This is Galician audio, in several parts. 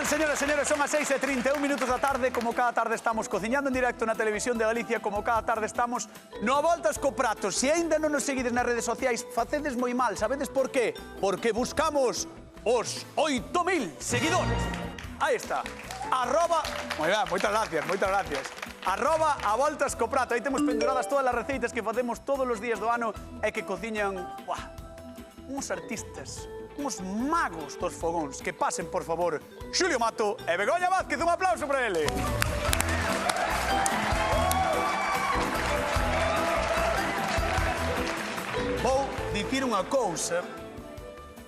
Ben, señoras e señores, son as 6:31 minutos da tarde. Como cada tarde estamos cociñando en directo na televisión de Galicia, como cada tarde estamos no Voltas co Prato. Se aínda non nos seguides nas redes sociais, facedes moi mal. Sabedes por qué? Porque buscamos os 8.000 seguidores. Aí está. Arroba... Moi ben, moitas gracias. Arroba a Voltas co Prato. Aí temos penduradas todas as receitas que facemos todos os días do ano e que cociñan... uns artistas, uns magos dos fogóns. Que pasen, por favor, Xulio Mato e Begoña Vázquez. Un aplauso para ele. Vou dicir unha cousa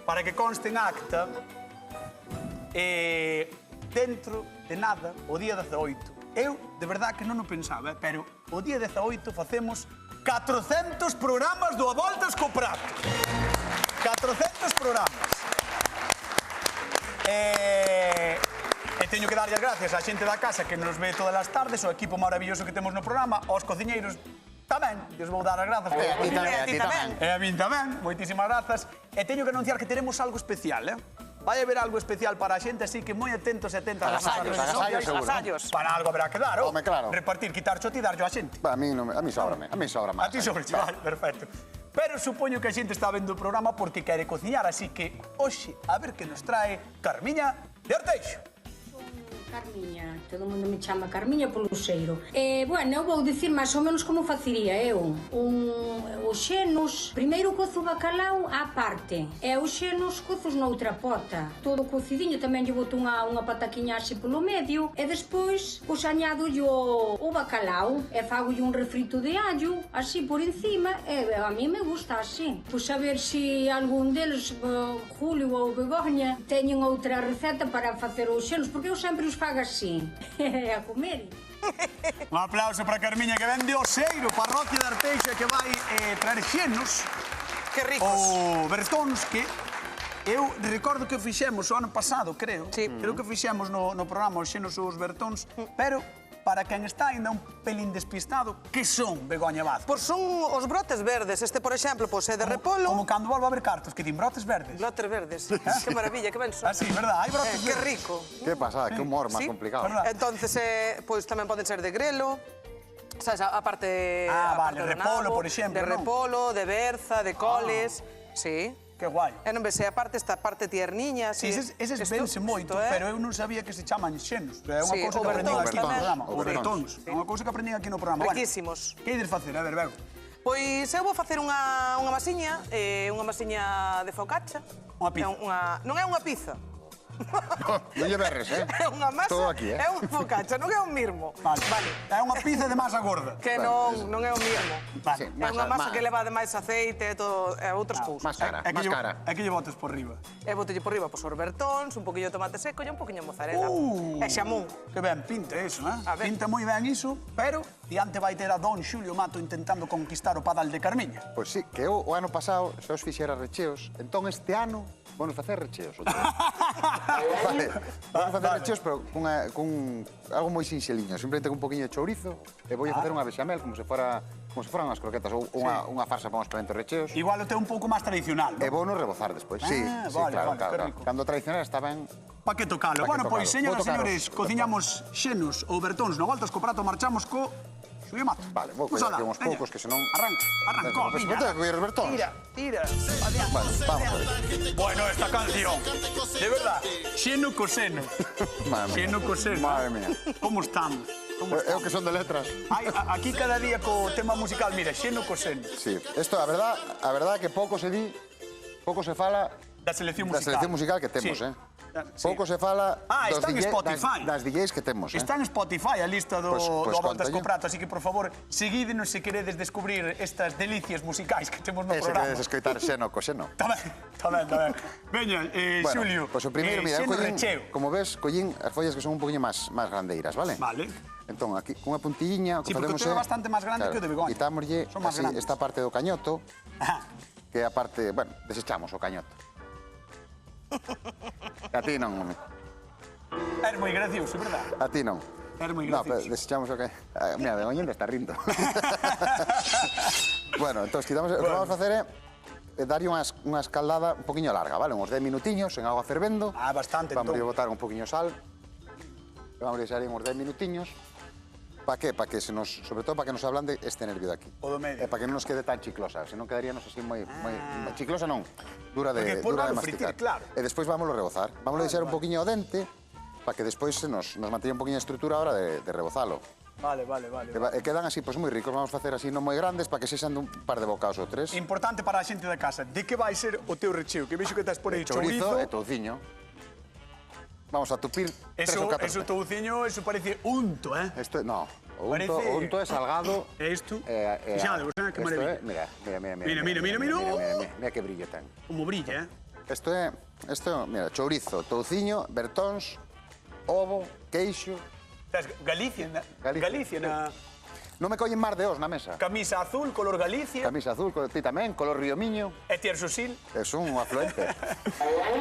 para que conste en acta. Dentro de nada, o día 18, eu de verdad que non o pensaba, pero o día 18 facemos 400 programas do A Voltas co Prato. 400 programas. E teño que darlle as gracias á xente da casa que nos ve todas as tardes, o equipo maravilloso que temos no programa, aos cociñeiros tamén, Dios vou dar as grazas. E a ti tamén. E a min tamén, moitísimas grazas. E teño que anunciar que teremos algo especial, Vai haber algo especial para a xente, así que moi atentos e atentas ás nosas redes sociais. Agasallos. Para algo haberá que dar, Home, claro. Repartir, quitar xo e darlle á xente. A mí sobra máis. A ti sobre, vale, perfecto. Pero supoño que a xente está vendo o programa porque quere cociñar, así que hoxe a ver que nos trae Carmiña de Arteixo. Carmiña, todo o mundo me chama Carmiña polo Luceiro. Bueno, eu vou dicir máis ou menos como facería eu. Os xenos, primeiro cozo o bacalao á parte, e os xenos cozos noutra pota. Todo cocidinho, tamén lle boto unha pataquiña así polo medio, e despois, pois añado o bacalao, e fago un refrito de allo, así por encima, e a mí me gusta así. Pois a ver se algún deles, Julio ou Begoña, teñen outra receta para facer os xenos, porque eu sempre os fago así, a comer. Un aplauso para Carmiña, que ven de Oseiro, parroquia de Arteixo, que vai traer xenos. Que ricos. Ou bertóns que eu recordo que fixemos o ano pasado, creo. Sí. Creo que fixemos no programa os xenos ou os bertóns, pero para quen está ainda un pelín despistado, que son, Begoña Vázquez? Pois son os brotes verdes. Este, por exemplo, pois é de repolo. Como cando volvo a ver cartos, que din brotes verdes. Brotes verdes. Que maravilla, que ben son. Así, verdad? Hai brotes Que verdes. rico. Que pasada, que humor máis Sí. complicado. Verdad. Entonces, pois tamén poden ser de grelo. Sabes, a parte... Vale, repolo, por exemplo, De non? repolo, de berza, de coles. Sí. Que guai. E non vese, aparte, esta parte tierniña. Sí, eses vense moito, pero eu non sabía que se chaman xenos. É unha Sí, cousa que aprendín aquí no tamén. programa. O O bertóns. bertóns. É unha cousa que aprendín aquí no programa. Riquísimos. Que ides facer? A ver, Bego. Pois eu vou facer unha masiña de focaccia. Unha pizza. Non é unha pizza. Non lle berres, É unha masa, Todo aquí, é unha focaccia, non é un mirmo. Vale. É unha pizza de masa gorda. Que non é un mirmo. Vale. Sí. É unha masa que leva ademais aceite e outras cousas. Máis cara, É que máis lle- cara. É que lle botes por riba. E botelle por riba, pois, os bertóns, un poquinho de tomate seco e un poquinho de mozzarella. E xamón. Que ben pinta iso, A ver. Pinta moi ben iso, pero diante vai ter a don Xulio Mato intentando conquistar o padal de Carmiña. Pois sí, que eu o ano pasado xa os fixera recheos, entón este ano vamos facer recheos. Vale, vamos facer recheos, pero cun algo moi sinxeliño, simplemente con un poquinho de chourizo, e vou a facer unha bechamel como se foran unhas croquetas ou unha farsa para uns palitos recheos. Igual o teu un pouco máis tradicional, E non? vou no rebozar despois. Sí, vale, claro, vale, claro. que rico. Cando o tradicional está ben. Pa que tocalo? Pa que Bueno, tocalo. pois, señoras e Vou tocaros. señores, cociñamos xenos ou bertóns no Voltas co Prato, marchamos co Xulio Mato. Vale, vou Pues coller alá, aquí uns veña. poucos que senón... Arrancó, Pois viña. vou ter que coller os bertóns. Tira. Bueno, vamos a ver. Bueno, esta canción, de verdad, xeno co seno. Madre mía. Xeno co seno. Madre mía. Como estamos? Eu que son de letras. Aquí cada día co tema musical, mira, xeno co seno. Sí, isto, a verdade é que pouco se di, pouco se fala Da selección da musical. selección musical que temos, Sí. Sí. Pouco se fala Está en Spotify. das DJs que temos, Está en Spotify a lista do Pois Voltas co contalle. Prato, así que, por favor, seguídenos se queredes descubrir estas delicias musicais que temos no E se programa. queres escoitar xeno co xeno. Está ben. Veña, Xulio, Pois o primeiro, mira, eu xeno collín, recheo. como ves, collín as follas que son un poquinho máis grandeiras, vale? Vale. Entón, aquí, cunha puntilliña, o que Sí, porque o facemos teu é bastante máis grande que o de Begoña. Quitámoslle Son máis así grandes. esta parte do cañoto, Ajá. que é a parte, bueno, desechamos o cañoto. A ti non, home. Eres moi gracioso, verdad? A ti non. Eres moi No, pero gracioso. desechamos o que... Mira, Begoña ainda está rindo. Bueno, entón, quitamos... O que vamos a facer é daría unha escaldada un poquinho larga, vale? Uns 10 minutiños en agua fervendo. Ah, bastante, Vamos a entón. botar un poquinho sal. Vamos a deixar aí uns 10 minutiños. Para que? Para que se nos, sobre todo para que nos ablande este nervio de aquí. O do medio. E para que non nos quede tan chiclosa, senón quedaríamos así moi chiclosa non, dura de Porque por dura de malo masticar. fritir, claro. E despois vámoslo rebozar. Vámoslo deixar un poquinho ao dente para que despois se nos manteña un poquinho de estrutura a hora de rebozalo. Vale. E quedan así, pois moi ricos. Vamos a facer así non moi grandes para que sexan dun par de bocados ou tres. Importante para a xente da casa, de que vai ser o teu recheo? Que vexo que estás por aí Chourizo chourizo. e touciño. Vamos a tupir 3 ou 4. Eso touciño, eso parece unto, eh? Isto no, o Parece- unto é salgado. E isto? Fixadevos, que Isto maravilla. é, mira. Mira que brillo ten. Como brilla, eh? Isto é, mira, chourizo, touciño, bertóns, ovo, queixo. Galicia, na Non me collen mar de os na mesa. camisa azul, color Galicia, Camisa azul, ti tamén, color Río Miño. e Tiersosil. Es un afluente.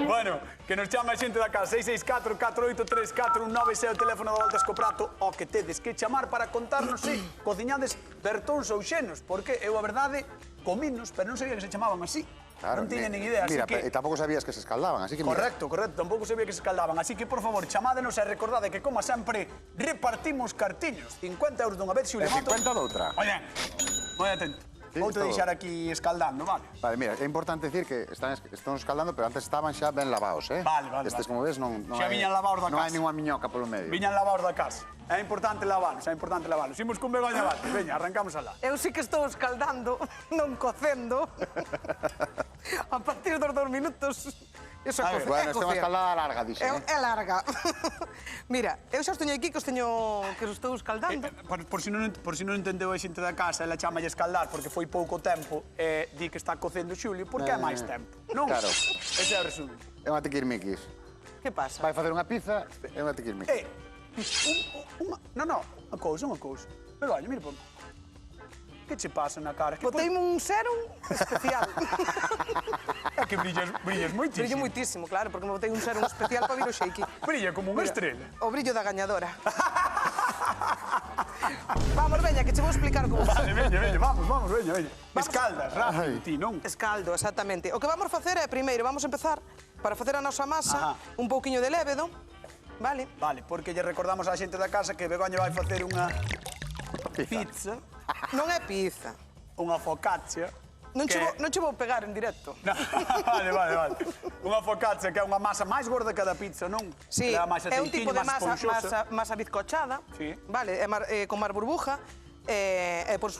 Bueno, que nos chama a xente da casa 664-483-419 é o teléfono da Volta Escoprato o que tedes que chamar para contarnos se cociñades bertóns ou xenos, porque eu a verdade cominos, pero non sabía que se chamaban así. Non tiña nin idea, así Mira, que... e tampouco sabías que se escaldaban, así que mira. Correcto, tampouco sabía que se escaldaban. Así que, por favor, chamádenos e recordade que, como sempre, repartimos cartiños. 50 euros dunha vez, Xulio E 50 doutra. Oye, moi atento. Sí, Vou te todo. deixar aquí escaldando, vale? Vale, mira, é importante decir que están escaldando, pero antes estaban xa ben lavados, eh? Vale. Estes, como ves, non Xa viñan lavados da non hai casa. ninguna miñoca polo medio. Viñan lavados da casa. É importante lavalos, Imos con Begoña Vázquez. Veña, arrancamos alá. Eu sí que estou escaldando, non cocendo. A partir dos 2 minutos, iso é cocer. Bueno, esta é unha escaldada larga, dixe, É larga. Mira, eu xa os teño aquí que os estou escaldando. Por si non entendeu a xente da casa, ela chama escaldar porque foi pouco tempo e di que está cocendo Xulio porque é máis tempo. Non? Claro. Ese é o resumen. É unha tiquirmiquis. Que pasa? Vai facer unha pizza, é unha tiquirmiquis. unha cousa. Begoña, mira, pon. Que che pasa na cara? Boteime un serum especial. É que brillas moitísimo. Brillo moitísimo, claro, porque me botei un serum especial para vir o Shakey. Brilla como unha estrela. O brillo da gañadora. Vamos, veña, que che vou explicar como Vale, veña, vamos, veña. Escaldas, rápido, ti, non? Escaldo, exactamente. O que vamos facer é, primeiro, vamos empezar para facer a nosa masa, un pouquiño de lévedo, vale? Vale, porque lle recordamos á xente da casa que Begoña vai facer unha pizza, Non é pizza. unha focaccia. Non che vou pegar en directo. Vale. Unha focaccia que é unha masa máis gorda que a da pizza, non? Sí, Que máis é un tipo de máis masa esponxosa. bizcochada, Sí. vale, con mar burbuja,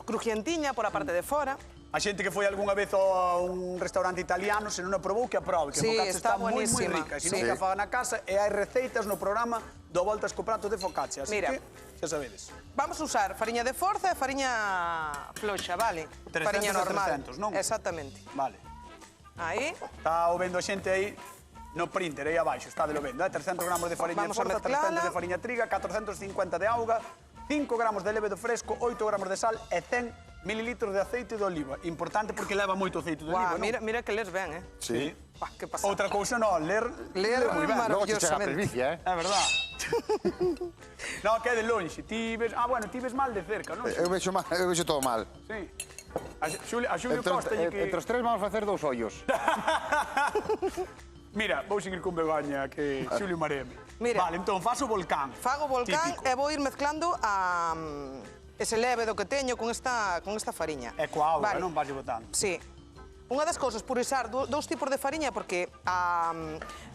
crujientiña por a parte de fora. A xente que foi algunha vez a un restaurante italiano, se non a probou, que a probe, que Sí, a focaccia está está moi buenísima. rica. Se non Sí. que a faga na casa, e hai receitas no programa do Volta Escoprato de focaccia. Así Mira. que, xa sabedes. Vamos a usar fariña de forza e fariña floxa, vale? 300 Fariña e normal. 300, non? Exactamente. Vale. Aí, Está o vendo a xente aí no printer, aí abaixo, está de lo vendo. 300 gramos de fariña de Vamos a forza, mezclala. 300 de fariña triga, 450 de auga, 5 gramos de lévedo fresco, 8 gramos de sal e 100 mililitros de aceite de oliva. Importante porque leva moito aceite de oliva, guau, non? mira que les ben, Sí. Buah, que pasada. Outra cousa non, ler moi ben. Logo che chega a Maravillosamente. presbicia, eh? É verdad. No, que é de longe. Ti ves mal de cerca, non? Eu vexo todo mal. Sí. A Xulio Costa lle que... Entre os tres vamos facer 2 ollos. Mira, vou seguir con Begoña, que Xulio mareame. Mira. Vale, entón, faço volcán. Fago volcán Típico. e vou ir mezclando ese lévedo que teño con esta fariña. E coa auga, Vale. non vas botando. Sí. Unha das cousas por usar dous tipos de fariña porque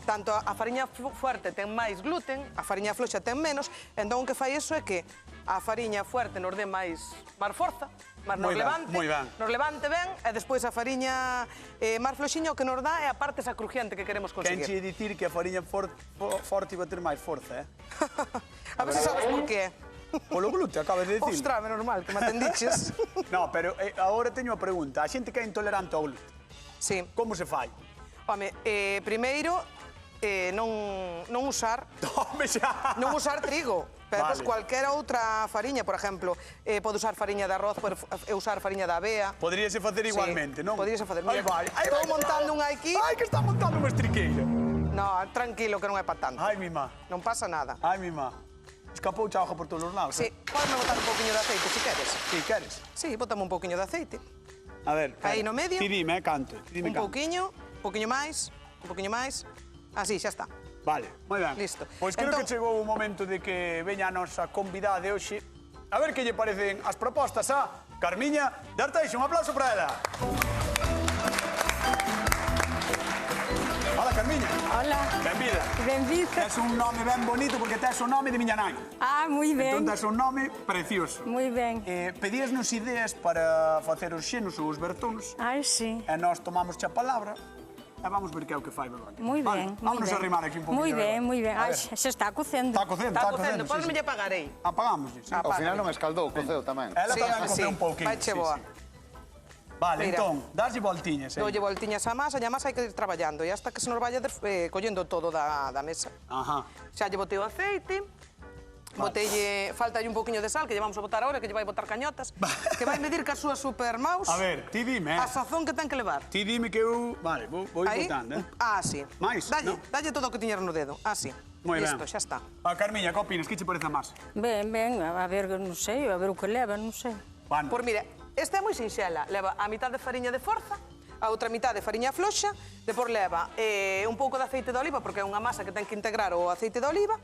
tanto a fariña fuerte ten máis gluten, a fariña floxa ten menos, entón o que fai iso é que a fariña fuerte nos dé máis forza, Moi ben. nos levante ben, e despois a fariña máis floxiña o que nos dá é a parte esa crujiente que queremos Quen conseguir. che dicir que a fariña forte iba a ter máis forza, eh? A ver se sabes por qué. Polo glúteo, acabas de dicir. Ostras, menos mal que me atendiches. No, pero agora teño a pregunta. A xente que é intolerante ao glúteo, Sí. como se fai? Home, primeiro, non usar Home, xa! non usar trigo. Pero Vale. pues, cualquier outra fariña, por exemplo, pode usar fariña de arroz, pode usar fariña de avea. Poderíase facer igualmente, non? Poderíase facer. Aí Mira, vai. estou montando unha aquí. Ai, que está montando unha estriqueira. No, tranquilo, que non é para tanto. Ai, mi má. Non pasa nada. Ai, mi má. Escapou a hoja por todos os lados. Sí, podeme botar un pouquiño de aceite, se queres. Sí, queres? Sí, botame un pouquiño de aceite. A ver, Aí no medio. Ti dime, canto. Un pouquiño máis, Así, xa está. Vale, moi ben. Listo. Pois creo Entón- que chegou o momento de que veña a nosa convidada de hoxe. A ver que lle parecen as propostas a Carmiña de Arteixo. Un aplauso para ela. Hola, Carmiña. Hola, Benvida. benvida. Tes un nome ben bonito porque tes o nome de miña nai. Ah, moi Entón ben, tes un nome precioso. moi ben. Pedíasnos ideas para facer os xenos ou os bertóns Ai, sí. e nós tomamos a palabra e vamos ver que é o que fai Begoña. Moi Vale, ben, moi vámonos ben. a arrimar aquí un pouquinho. Moi ben, moi ben. A Ai, ver. xa está cocendo. Está cocendo, Está cocendo, sí, podeme sí. lle pagar aí. Apagamos, sí. Ao final non escaldou, coceu tamén. Ela Sí, tamén sí, coceu un pouquinho. vaiche boa. Vale, Mira. entón, daslle voltiñas, Doulle voltiñas á masa, e a masa hai que ir traballando, e hasta que se nos vaya collendo todo da mesa. Ajá. Xa lle botei o aceite, boteille, falta un poquinho de sal, que lle vamos a botar ahora, que lle vai botar cañotas, que vai medir ca súa supermouse A ver, ti dime, a sazón que ten que levar. Ti dime que eu... Vale, vou ir Aí, botando, así. Mais, Dalle, no? dalle todo o que tiñeras no dedo, así. Moi ben. Listo, xa está. Carmiña, que opinas? Que che parece a masa? Ben, ben, a ver, non sei, a ver o que leva, non sei. Bueno, Por mira, esta é moi sinxela, leva a mitad de fariña de forza, a outra mitad de fariña floxa, depois leva un pouco de aceite de oliva, porque é unha masa que ten que integrar o aceite de oliva,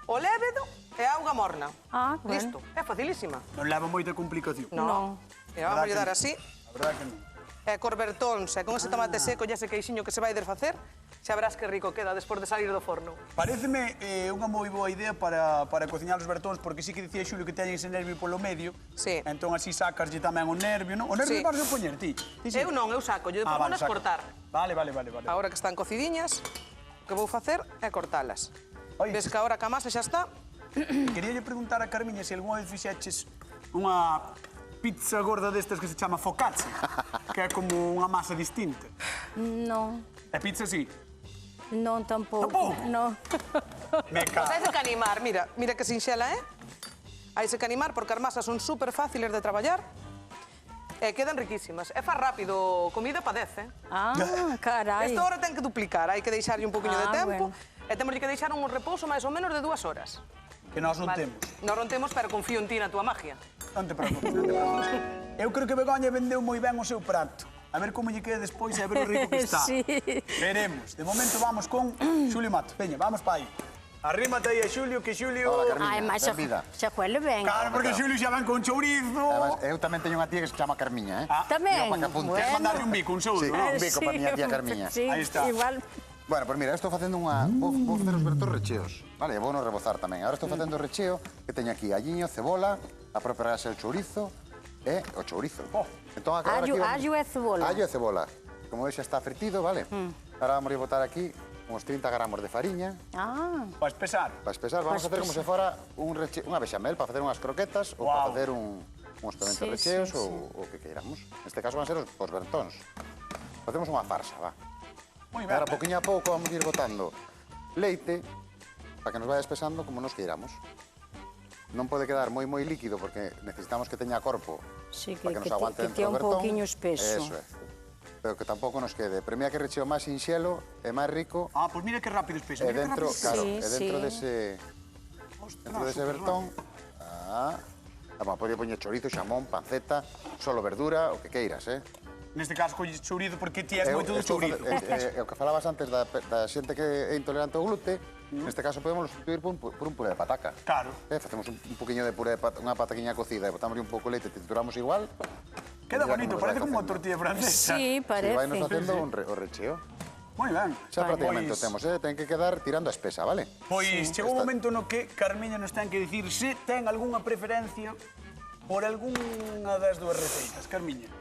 o lévedo e a auga morna. Ah, bueno. Listo, é facilísima. non leva moita complicación. Non. Mira, vamos a dar que así. A verdade que non. E cor bertóns, e con ese tomate seco e ese queixiño que se vai desfacer, xa verás que rico queda despois de salir do forno. Pareceme unha moi boa idea para cociñar os bertóns, porque sí que dicía Xulio que teñen ese nervio polo medio. Sí. Entón así sacaslle tamén o nervio, non? O nervio Sí. vas a poñer, ti? Ti sí? Eu non, eu saco, eu Ah, depois vale, vou saca. cortar. Vale. Agora que están cocidiñas, o que vou facer é cortalas. Oi. Ves que agora que a masa xa está, Queríalle preguntar a Carmiña se algunha vez fixeches unha pizza gorda destas que se chama focaccia, que é como unha masa distinta. Non, E pizza sí. non tampouco. Tampouco? Non. Me Pois hai cago. que animar, mira que sinxela, Hai que animar porque as masas son super fáciles de traballar e quedan riquísimas. E faz rápido, comida pa 10, Ah, carai. Esta hora ten que duplicar, hai que deixarlle un poquinho de Ah, tempo bueno. e temos que deixar un repouso máis ou menos de 2 horas. Que nós non Vale. temos. Non rontemos, pero confío en ti na túa magia. Non te preocupes, non te preocupes. Eu creo que Begoña vendeu moi ben o seu prato. A ver como lle queda despois e a ver o rico que está. Sí. Veremos. De momento vamos con Xulio Matos. Veña, vamos pa aí. Arrímate aí a Xulio, que Xulio... Hola, Carmiña. Ai, mas xa, Benvida. xa huele ben. Claro, porque Xulio xa ven con chourizo. Además, eu tamén teño unha tía que se chama Carmiña, Ah, Tamén. Mira, pa que apunte. Queres Bueno. mandarlle un bico, un saúdo, Sí. non? Un bico pa miña tía Carmiña. Sí, Aí está. igual. Bueno, pues mira, estou facendo unha... Vou facer os bertos recheos, vale? Vou no rebozar tamén. Agora estou facendo o recheo que teño aquí alliño, cebola, a propia grasa del chourizo e o chourizo. Oh. Entón, agora Allo, aquí allo e cebola. Allo e cebola. Como veis, xa está fritido, vale? Ahora vamos a botar aquí uns 30 gramos de fariña. Ah, Para espesar. Para espesar, vamos a facer como se fora unha bechamel para facer unhas croquetas ou para Guau. facer uns pementos Sí, recheos sí, ou o que queiramos. Neste caso van ser os bertóns. Facemos unha farsa, va. Moi ben. Agora, poquinho a pouco, vamos a ir botando leite para que nos vaya espesando como nos queiramos. Non pode quedar moi líquido porque necesitamos que teña corpo sí, para que nos que aguante que dentro tea do un bertón. pouquiño espeso. Eso é. Pero que tampouco nos quede. Pero mira que recheo máis sinxelo e máis rico Ah, pois mira que rápido espesa. e Mira que dentro, rápido claro, Sí, e dentro sí. dese bertón. Bueno, podía poñer chorizo, xamón, panceta, solo verdura, o que queiras, Neste caso, colles chourizo porque ti és Eu moito do estou chourizo. o que falabas antes da xente que é intolerante ao glute, neste caso podemos substituir por un puré de pataca. Claro. Facemos un poquinho de puré de unha pataquiña cocida e botamos un pouco de leite, trituramos igual. Queda Mira bonito, como nos parece vai como unha facendo. tortilla francesa. Sí, Si parece. vai nos facendo o recheo. Moi ben. Xa prácticamente o Pois- temos, ten que quedar tirando a espesa, vale? Pois chegou o Está- momento no que Carmiña nos ten que dicir se ten algunha preferencia por algunha das dúas receitas, Carmiña.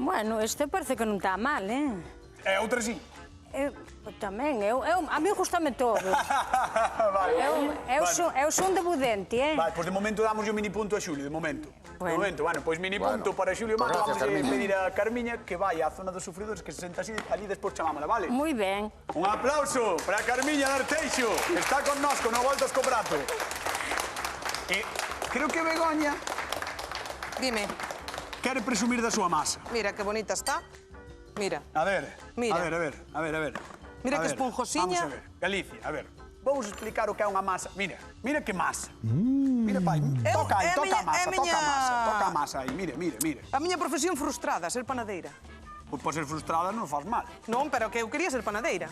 Bueno, este parece que non está mal, E outra sí. Tamén, a mí gustame todo. Vale. Eu son de budente, Vale, pois de momento damos un mini punto a Xulio, de momento. De Bueno. momento, bueno, pois mini Bueno. punto para Xulio Pues Mato. gracias, Vamos a Carmiña. pedir a Carmiña que vai á zona dos sufridores, que se senta así, ali despois chamámola, vale? Moi ben. Un aplauso para Carmiña de Arteixo, que está con nós, con o Voltas co Prato. E creo que Begoña Dime, quere presumir da súa masa. mira que bonita está. Mira, A ver, Mira. a ver. Mira A que ver, esponjosiña. Vamos a ver, Galicia, a ver. Vou explicar o que é unha masa. Mira que masa. Mira, pai, toca aí, toca a masa, miña- toca a masa aí, mire. A miña profesión frustrada, ser panadeira. Pois por ser frustrada non faz mal, Non, pero que eu quería ser panadeira.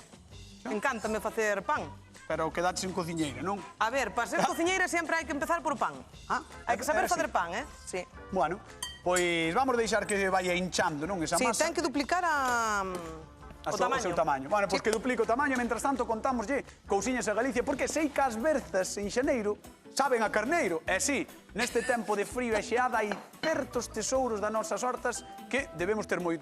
Encántame facer pan. pero quedaches en cociñeira, non? A ver, para ser cociñeira sempre hai que empezar por pan. Hai que saber así. facer pan, Sí. Bueno, pois vamos deixar que vaya hinchando, non, esa Sí, masa. ten que duplicar o O tamaño. seu tamaño. Bueno, pois que duplique o tamaño, mentras tanto contámoslle cousiñas a Galicia, porque sei que as berzas en xaneiro saben a carneiro. E sí, neste tempo de frío e xeada hai certos tesouros das nosas hortas que debemos ter moi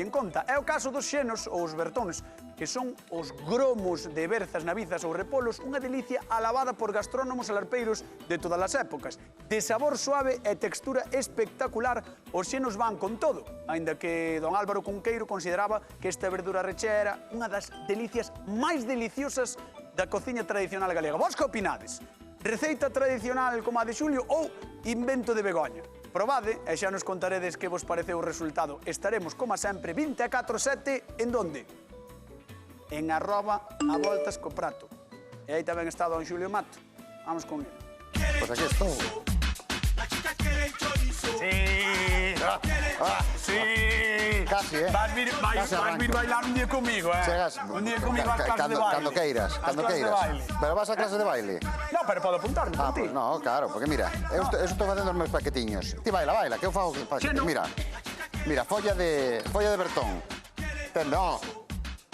en conta. É o caso dos xenos ou os bertóns, que son os gromos de berzas, navizas ou repolos, unha delicia alabada por gastrónomos e larpeiros de todas as épocas. De sabor suave e textura espectacular, os xenos van con todo, aínda que don Álvaro Cunqueiro consideraba que esta verdura rechea era unha das delicias máis deliciosas da cociña tradicional galega. Vos que opinades? Receita tradicional como a de Xulio ou invento de Begoña? Probade e xa nos contaredes que vos pareceu o resultado. Estaremos, como sempre, 24/7 en donde? En @avoltascoprato. E aí tamén está don Xulio Mato. Vamos con ele. Pois aquí estou. Sí. Sí. Casi, Vas vir Casi arranco. bailar un día comigo, Chegas, Un día comigo ás clases de baile. Cando queiras, Ás cando clases de queiras. baile. Pero vas a clase de baile? No, pero podo apuntarme por ti. Pues no, claro, porque mira, eu estou facendo os meus paquetiños. Ti baila, que eu fago paquetiños. no. Mira, folla de bertón. Tende,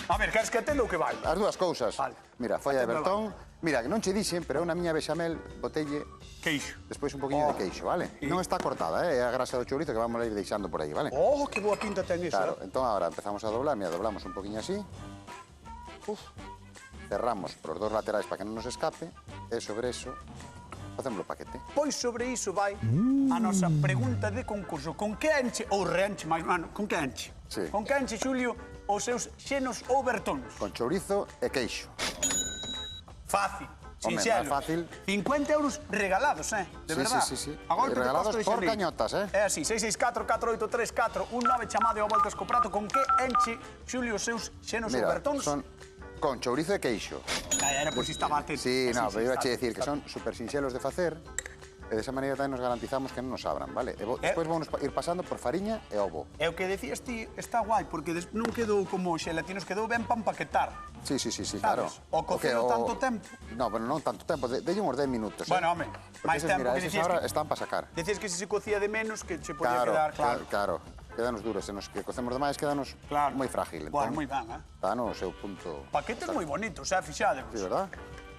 A ver, queres que atenda ou que baile? as dúas cousas. Vale. Mira, folla de Atendo bertón. Mira, que non che dixen, pero eu na miña bechamel botelle Queixo. despois un poquinho de queixo, vale? Non está cortada, é a grasa do chourizo que vamos a ir deixando por aí, vale? Oh, que boa pinta ten iso. Claro, entón agora empezamos a doblar, mira, doblamos un poquinho así. Cerramos por os dos laterais para que non nos escape e sobre eso facemos o paquete. Pois sobre iso vai a nosa pregunta de concurso. Con que enche, ou reenche máis, mano, con que enche? Sí. Con que enche, Xulio, os seus xenos ou bertóns? Con chourizo e queixo. Fácil, Home, sinxelo. máis fácil. 50 euros regalados, De Sí, verdad. sí, sí, sí. A golpe de Regalados costo de por xaneiro. cañotas, É así, 664-483-419, chamade ao Voltas co Prato. Con que enche, Xulio, os seus xenos ou Mira, bertóns? son con chourizo e queixo. Era, pois estaba atento. Sí, no, pero iba a está decir que atento. son super sinxelos de facer e desa maneira tamén nos garantizamos que non nos abran, vale? E despois vamos ir pasando por fariña e ovo. E o que decías ti está guai, porque non quedou como xelatinos, quedou ben para empaquetar. Sí, claro. O cocido tanto tempo. No, pero non tanto tempo, delle uns 10 minutos. Bueno, home, Porque máis eses, tempo mira, que eses decías ahora que... están para sacar. Decías que se cocía de menos, que se podía quedar, claro. Claro, quedanos duros, se nos que cocemos demais quedanos Claro. moi frágil. Bueno, moi ben, Está no seu punto. Paquetes moi bonitos, fixadevos. Sí, verdad?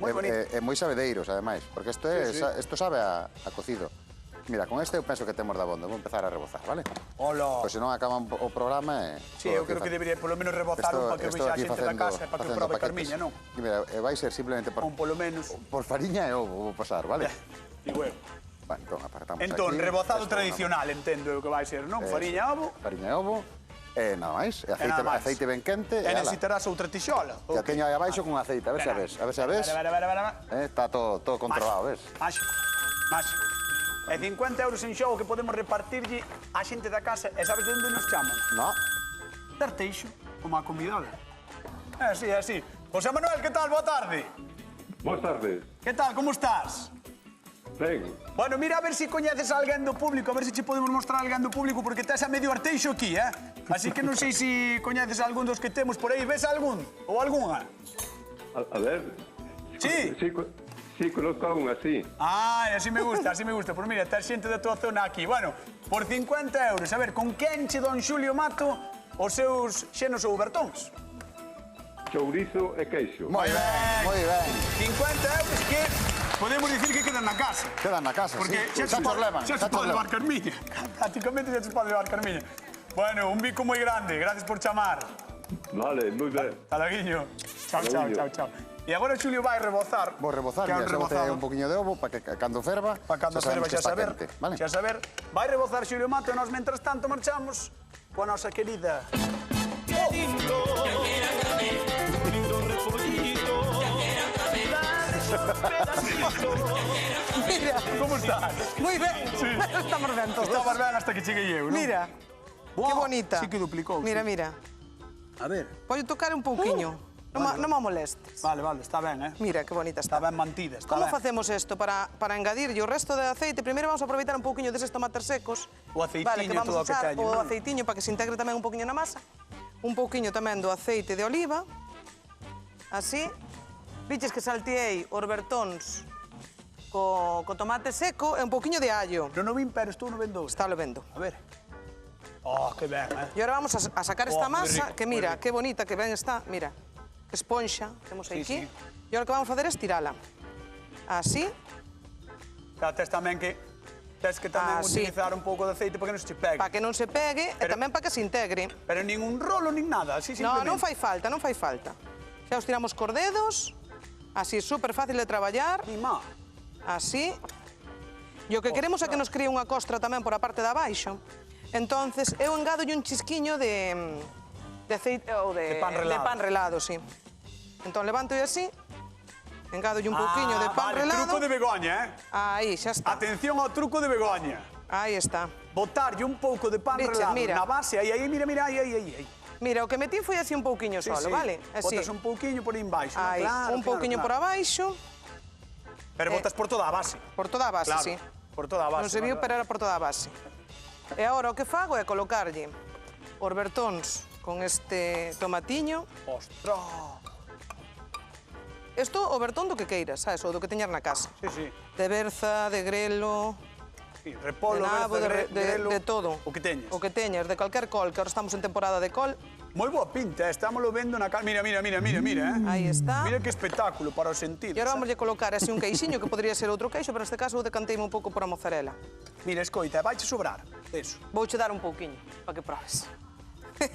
Moi bonito. E moi sabedeiros, ademais, porque isto é, Sí, sí. isto sabe a cocido. Mira, con este eu penso que temos dabondo, vou empezar a rebozar, vale? Hola. Pois senón acaba o programa e... Sí, eu creo que debería polo menos rebozar un para que vexa a xente da casa e para que probe Carmiña, non? E mira, vai ser simplemente por, Un polo menos. por fariña e ovo, vou pasar, vale? Digo eu. Bueno, entón apartamos Entón, aquí. rebozado Esto, tradicional, entendo eu que vai ser, non? Fariña, ovo, Fariña e ovo. E nada máis, e nada máis. aceite ben quente e ala. necesitarás outra tixola. Ya teño aí abaixo con aceite, a ver se a ves. A ver se a ves. Está todo controlado, ves? Máxico, máxico. E 50 euros en xogo que podemos repartirlle á xente da casa. E sabes de onde nos chaman? No. Tarteixo, como a convidada. É así, é así. José Manuel, que tal? Boa tarde. Boas tardes. Que tal? Como estás? Ben, Bueno, mira a ver se coñeces a alguén do público, a ver se che podemos mostrar a alguén do público, porque tes a medio arteixo aquí, Así que non sei se coñeces a algún dos que temos por aí. Ves algún? Ou algunha? a ver. Sí? Sí, conozco a un así. Ai, así me gusta, así me gusta. Pois mira, tes xente da tua zona aquí. Bueno, por 50 euros. A ver, con que enche don Xulio Mato os seus xenos ou bertóns? Chourizo e queixo. Moi ben, moi ben. 50 euros que podemos dicir que quedan na casa. Quedan na casa, Porque sí. xa se pode levan. levar Carmiña. Prácticamente xa se pode levar Carmiña. Bueno, un bico moi grande. Gracias por chamar. Vale, moi ben. Talaguiño. Chao, chao, chao, chao. E agora Xulio vai rebozar. Vou rebozar, que mira, han xa botei rebozado. un poquinho de ovo para que cando ferva, Para cando ferva sabemos que xa está saber, quente, vale? xa saber. Vai rebozar Xulio Mato e nós, mentras tanto, marchamos coa nosa querida... Mira, Como estás? moi ben. Estamos ben todos. Estabas ben hasta que cheguei eu, non? Mira, que Buah, bonita. sí que duplicou, Mira, sí. mira. A ver. Pode tocar un pouquiño. Non me molestes. Vale, vale, está ben, Mira, que bonita Está está. ben mantida, está Como ben. facemos isto para engadirlle o resto de aceite? Primeiro vamos a aproveitar un pouquiño deses tomates secos. O aceitiño, vale, que vamos todo o a que usar teñen, o non? aceitiño para que se integre tamén un pouquiño na masa. Un pouquiño tamén do aceite de oliva. Así. Viches que salteei os bertóns co tomate seco e un pouquiño de allo. Non o vin, pero estou no vendo. Está lo vendo. A ver. Oh, que ben, E agora vamos a sacar esta moi masa, rico, que moi mira, rico. que bonita, que ben está. Mira, que esponxa temos Sí, aquí. sí. E agora o que vamos a facer é estirala. Así. Xa tes tamén que... Tes que tamén Sí. utilizar un pouco de aceite para que non se che pegue. Para que non se pegue e tamén para que se integre. Pero nin un rolo, nin nada, así No, simplemente. non fai falta, non fai falta. Xa os tiramos cos dedos. Así, super fácil de traballar. Ni má. Así. E o que queremos é que nos críe unha costra tamén por a parte de abaixo. Entonces, eu engadolle un chisquiño de aceite ou De pan relado. de pan relado, sí. Entón, levanto así. Engadolle un pouquiño de pan vale, relado. truco de Begoña, Aí, xa está. Atención ao truco de Begoña. Aí está. Botarlle un pouco de pan Viches, relado mira. na base, aí, mira, aí. Mira, o que metí foi así un pouquiño Sí, solo, sí. vale? Así. Botas un pouquiño por aí embaixo, non? Aí, Claro, un pouquiño por abaixo, Pero botas por toda a base. por toda a base, Claro, sí. por toda a base. Non se viu, vale, pero era por toda a base. E agora o que fago é colocarlle os bertóns con este tomatiño. Ostras. Isto o bertón do que queiras, sabes? Ou do que teñas na casa. Sí, sí. De berza, de grelo, Sí, repolo, de nabo, berza, grelo, de todo. O que teñas. O que teñas, de calquer col, que ahora estamos en temporada de col. Moi boa pinta, estámoslo vendo na cal. Mira, Aí está. Mira que espectáculo para os sentidos. E agora vamos colocar así un queixiño, que podría ser outro queixo, pero neste caso eu decanteime un pouco por a mozzarella. Mira, escoita, vai sobrar. Eso. Vouche dar un pouquiño, para que probes.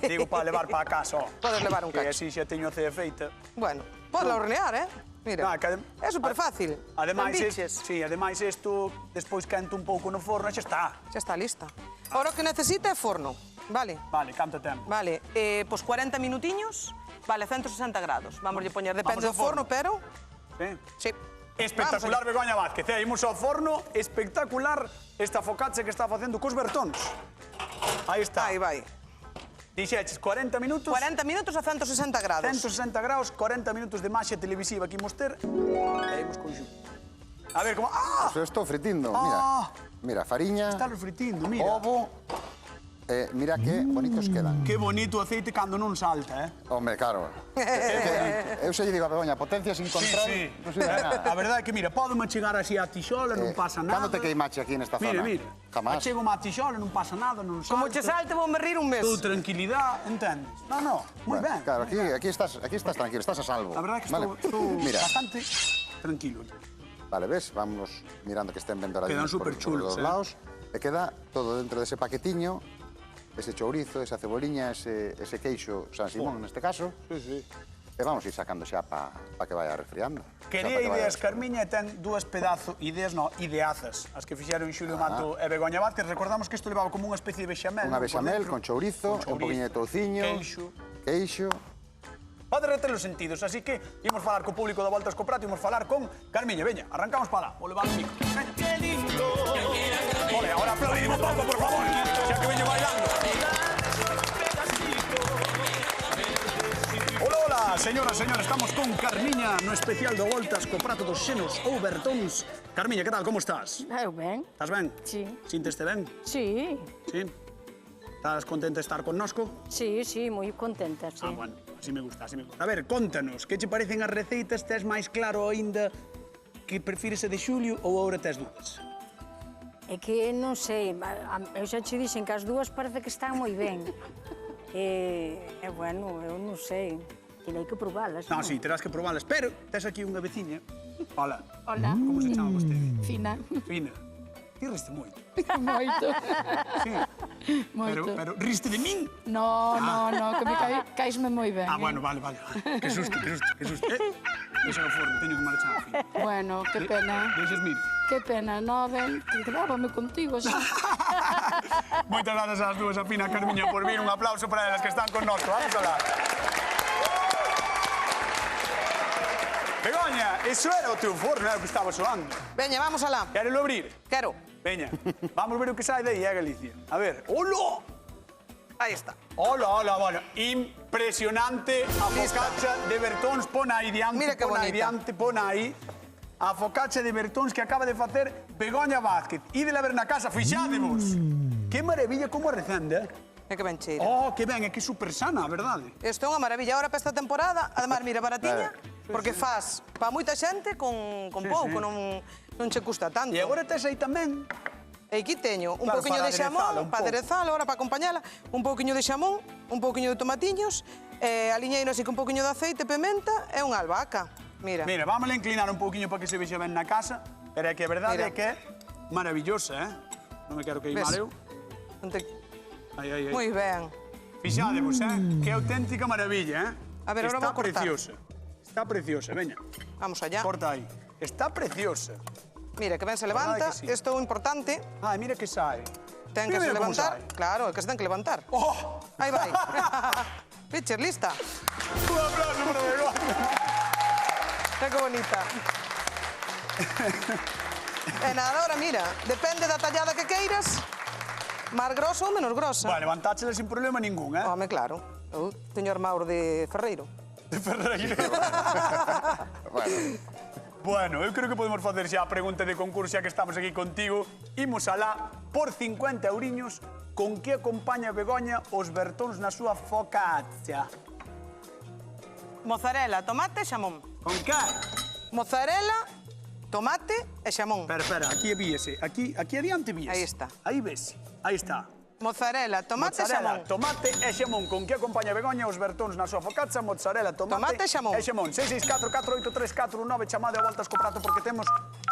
Digo, para levar para casa, ó. Podes levar un Que cacho. así xa teño a cea feita. Bueno, podes hornear, Mira, Ah, que é super fácil. Ademais, Benviches. sí, ademais isto despois quento un pouco no forno e xa está. Xa está lista. Ahora o que necesita é forno, vale? Vale, canto tempo. Vale, pois 40 minutiños, vale, 160 grados. Vamos a poñer, depende Vamos ao do forno, pero... Sí. Sí. Espectacular, Begoña Vázquez. Imos ao forno, espectacular esta focaccia que está facendo cos bertóns. Aí está. Aí vai. Dixeches 40 minutos. 40 minutos a 160 grados. 160 graus, 40 minutos de maxia televisiva que imos ter. E imos con Xu. A ver, como... ¡Ah! Eso estou fritindo, Ah. mira, fariña, Está refritindo, mira. ovo, mira que bonitos quedan. Que bonito o aceite cando non salta, Hombre, claro. Eu sei, digo a Begoña, potencia sin control, non sirve de nada. A verdade é que, mira, podeme chegar así a tixola, non pasa nada. Cando te queimache aquí nesta zona? Mira. Jamás. Achego-me a tixola, non pasa nada, non salta. Como che salte, vou me rir un mes. Todo tranquilidade, entendes? No, moi Bueno, ben. claro, aquí estás tranquilo, estás a salvo. A verdade é que Vale. estou Mira, bastante tranquilo. vale, ves, vámonos mirando que estén ben Quedan doradinhos por superchulos, los lados. E queda todo dentro dese paquetiño, ese chourizo, esa ceboliña, ese queixo San Simón, neste caso. Sí, sí. E vamos ir sacando xa pa que vaya refriando. Quería ideas, Carmiña, e ten dúas ideas, ideazas, as que fixeron Xulio Mato e Begoña Vázquez. Recordamos que isto levaba como unha especie de bechamel. Unha non? Por bechamel dentro. con chourizo, un poquinho de touciño, queixo. Pode reter os sentidos, así que imos falar co público da Volta ao Prato, imos falar con Carmiña. Veña, arrancamos para lá, vou levar o micro. Veña. Ole, ahora aplaudimos un pouco, por favor, xa que veño bailando. Hola, señoras, estamos con Carmiña no especial do Voltas co prato dos xenos ou bertóns. Carmiña, que tal, como estás? Eu ben. Estás ben? Sí. Sinteste ben? Sí, Sí? Estás contenta de estar connosco? sí, moi contenta, sí. Ah, bueno, así me gusta, así me gusta. A ver, contanos, que che parecen as receitas? Tes máis claro aínda que prefires a de Xulio ou agora tes dúas? É que non sei, eu xa che dixen que as dúas parece que están moi ben. Bueno, eu non sei, tinei que probalas. Non, sí, terás que probalas, pero tes aquí unha veciña. Hola. Hola. Como se chama vostede? Fina. Fina. Ti riste moito. Moito. Sí. Moito. Pero riste de min? No, que me caísme moi ben. Ah, bueno, vale. Que susto. Deixa no forno, teño que marchar, Fina. Bueno, que pena. Deixas mir. Que pena, no, ben, que quedábame contigo, xa. Moitas gracias ás dúas, a Fina, a Carmiña, por vir. Un aplauso para elas que están con nós. Vamos alá. Begoña, iso era o teu forno, era o que estaba soando. Veña, vamos alá. Quérelo abrir? Quero. Veña, vamos ver o que sai de aí, Galicia. A ver, olo! Aí está. Hola, hola, hola. Impresionante a Lista. focaccia de Bertóns. Pon aí diante, Mira que pon aí bonita. diante, pon aí. A focaccia de Bertóns que acaba de facer Begoña Vázquez. Ídela ver na casa, fixádevos. Que maravilla como a recende, É que ben cheira. Oh, que ben, é que é super sana, a verdade. Isto é unha maravilla ahora para esta temporada. Además, mira, baratiña, porque faz para moita xente con pouco, non che custa tanto. E agora tes aí tamén. E aquí teño un Claro, pouquiño para de aderezala xamón, un para pouco. aderezala, ahora para acompañala, un pouquiño de xamón, un pouquiño de tomatiños, aliñeiro así con un pouquiño de aceite, pimenta e unha albahaca. Mira. Mira, vamos a inclinar un pouquiño para que se vexa ben na casa, pero é que a verdade Mira. é que é maravillosa, Non me quero queimar Ves? eu. Ai, ai, ai. Moi ben. Fixádevos, Que auténtica maravilla, A ver, ahora Está vou cortar. preciosa. Está preciosa, veña. Vamos allá. Corta aí. Está preciosa. Mira, que ben se Verdade levanta. que sí. Isto é o importante. Ai, mira que sai. Ten que Mira se como levantar. sai. Claro, é que se ten que levantar. Oh! Aí vai. Pitcher, lista. Un aplauso para Begoña. Mira que bonita. E nada, ahora mira, depende da tallada que queiras, máis grosa ou menos grosa. Vale, levantáchela sin problema ningún, Home, claro. Eu teño armaur de ferreiro. De Ferreiro. Bueno, Bueno, eu creo que podemos facer xa a pregunta de concurso, xa que estamos aquí contigo. Imos alá por 50 euriños. Con que acompaña Begoña os Bertóns na súa focaccia? Mozzarella, tomate e xamón. Con que? Mozzarella, tomate e xamón. Espera, aquí víese. Aquí adiante víese. Aí está. Aí vese. Aí está. Mozzarella, tomate e Mozzarella, xamón. tomate e xamón. Con que acompaña Begoña os Bertóns na súa focaccia? Mozzarella, tomate Tomate e xamón. 664-483-419, chamade a voltas co prato porque temos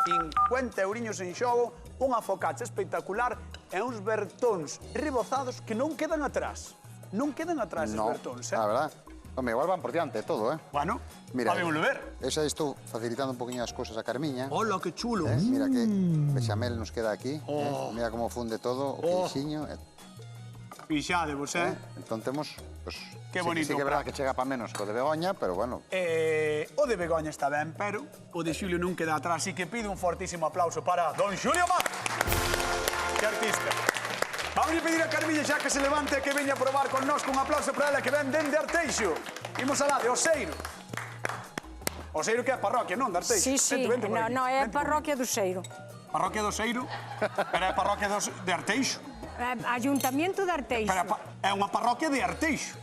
50 euriños en xogo, unha focaccia espectacular e uns Bertóns rebozados que non quedan atrás. Non quedan atrás os no, Bertóns, a verdad. Home, igual van por diante todo, Bueno, Mira, habémoslo ver. esa estou facilitando un poquinho as cousas a Carmiña. Hola, que chulo. Mira que bechamel nos queda aquí. Mira como funde todo, o queixiño. Fixádevos, Entón temos, pues, Qué sí, bonito sí que é verdad prato. que chega pa menos co de Begoña, pero bueno. O de Begoña está ben, pero o de Xulio non queda atrás. Así que pido un fortísimo aplauso para don Xulio Mar. Que artista. Vamos a pedir a Carmiña xa que se levante e que veña a probar con nós con un aplauso para ela que ven dende Arteixo. Imos alá de Oseiro. Oseiro que é a parroquia, non? De Arteixo. Sí, sí, Vente por aquí, no, é a vente por aquí. parroquia do Seiro. Parroquia do Oseiro, pero é a parroquia de Arteixo. Ayuntamiento de Arteixo. Pero é unha parroquia de Arteixo.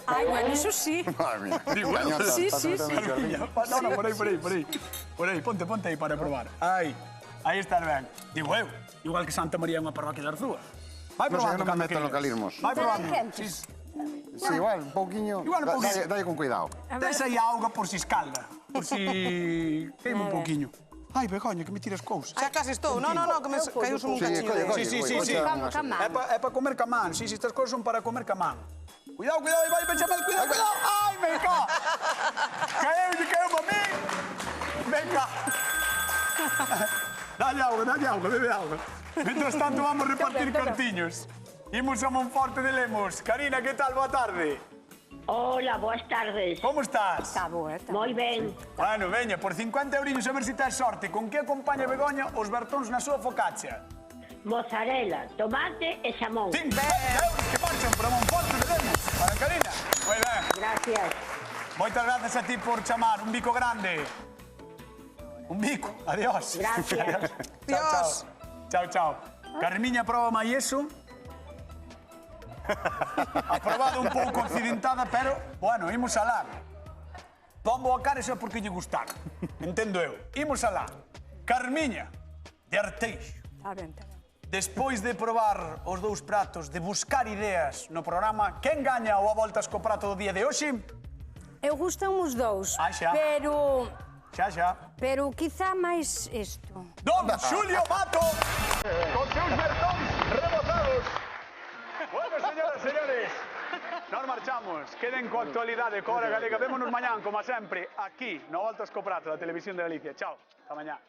Ai, bueno, eso sí. Madre mía. Digo, Cañota, sí, pásame sí, tamén sí. o xardín. No, por aí. Por aí, ponte aí para probar. Aí está ben. Digo eu, igual que Santa María é unha parroquia de Arzúa. Vai Non sei, probando non me cando meto en queiras. localismos. Vai probando. gente. Sí, Sí, igual, un pouquiño. Igual un pouquiño. Dalle con cuidado. tes aí a auga por si escalda. Por si queima un pouquiño. Ai, Begoña, que me tiras cousas. Xa casi estou. No, que me caiu un Sí, cachiño colle, de... colle, Sí. Cama. É para comer camán. Sí, estas cousas son para comer camán. Cuidado, aí vai, bechamel, cuidado. Ai, me cá. Caeu a mí. Venga. Dalle auga, bebe auga. Mientras tanto, vamos a repartir cartiños. Imos a Monforte de Lemos. Karina, que tal? Boa tarde. Hola, boas tardes. Como estás? Está boa, está. Moi ben. Bueno, veña, por 50 euriños, a ver se tes sorte. Con que acompaña Begoña os Bertóns na súa focaccia? Mozzarella, tomate e xamón. 50 euros que marchan para Monforte de Lemos. Para Karina. Moi ben. Gracias. Moitas gracias a ti por chamar. Un bico grande. Un bico. Adiós. Gracias. Dios. Chao. Carmiña, proba máis eso. Aprobado un pouco accidentada, pero, bueno, imos alá. Pombo a cara xa porque lle gustar. Entendo eu. Imos alá. Carmiña, de Arteixo. Está ben, está ben. Despois de probar os dous pratos, de buscar ideas no programa, quen gaña o a voltas co prato do día de hoxe? Eu gustan os dous, Ah, xa. pero quizá máis isto. Don Xulio Mato, con seus Bertóns rebozados. Bueno, señoras e señores, nos marchamos. Queden coa actualidade, coa hora galega. Vémonos mañán, como sempre, aquí, no Voltas co Prato, da Televisión de Galicia. Chao, hasta mañá.